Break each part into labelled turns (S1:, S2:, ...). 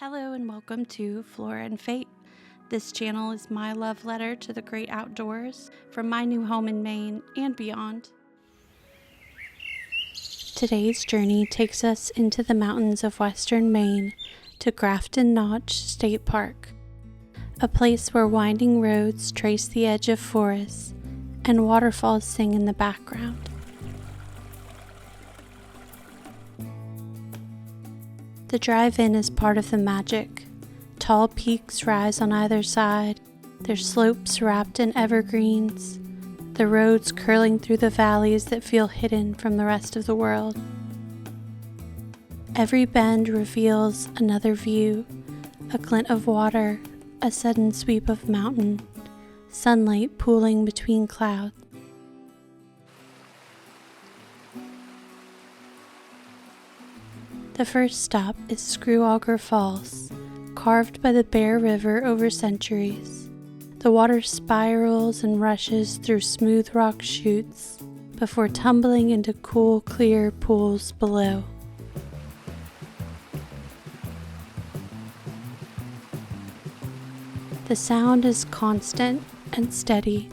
S1: Hello and welcome to Flora and Fate. This channel is my love letter to the great outdoors from my new home in Maine and beyond. Today's journey takes us into the mountains of western Maine to Grafton Notch State Park, a place where winding roads trace the edge of forests and waterfalls sing in the background. The drive-in is part of the magic. Tall peaks rise on either side, their slopes wrapped in evergreens, the roads curling through the valleys that feel hidden from the rest of the world. Every bend reveals another view, a glint of water, a sudden sweep of mountain, sunlight pooling between clouds. The first stop is Screw Auger Falls, carved by the Bear River over centuries. The water spirals and rushes through smooth rock chutes before tumbling into cool, clear pools below. The sound is constant and steady,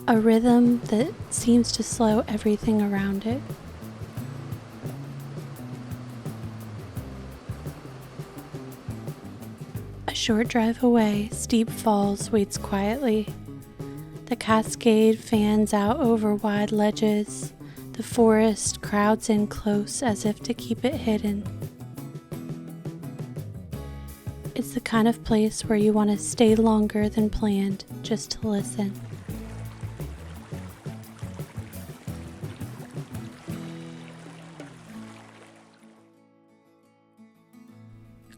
S1: a rhythm that seems to slow everything around it. A short drive away, Steep Falls waits quietly. The cascade fans out over wide ledges. The forest crowds in close as if to keep it hidden. It's the kind of place where you want to stay longer than planned just to listen.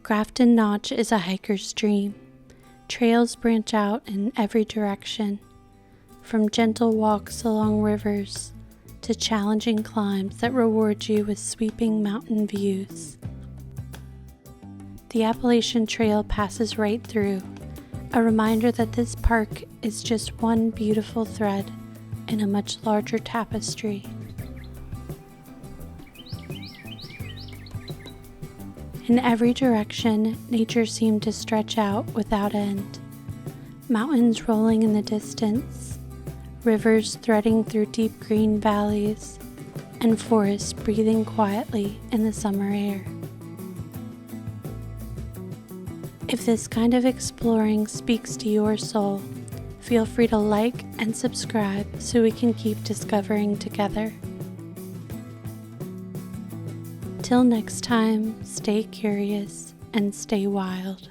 S1: Grafton Notch is a hiker's dream. Trails branch out in every direction, from gentle walks along rivers to challenging climbs that reward you with sweeping mountain views. The Appalachian Trail passes right through, a reminder that this park is just one beautiful thread in a much larger tapestry. In every direction, nature seemed to stretch out without end. Mountains rolling in the distance, rivers threading through deep green valleys, and forests breathing quietly in the summer air. If this kind of exploring speaks to your soul, feel free to like and subscribe so we can keep discovering together. Till next time, stay curious and stay wild.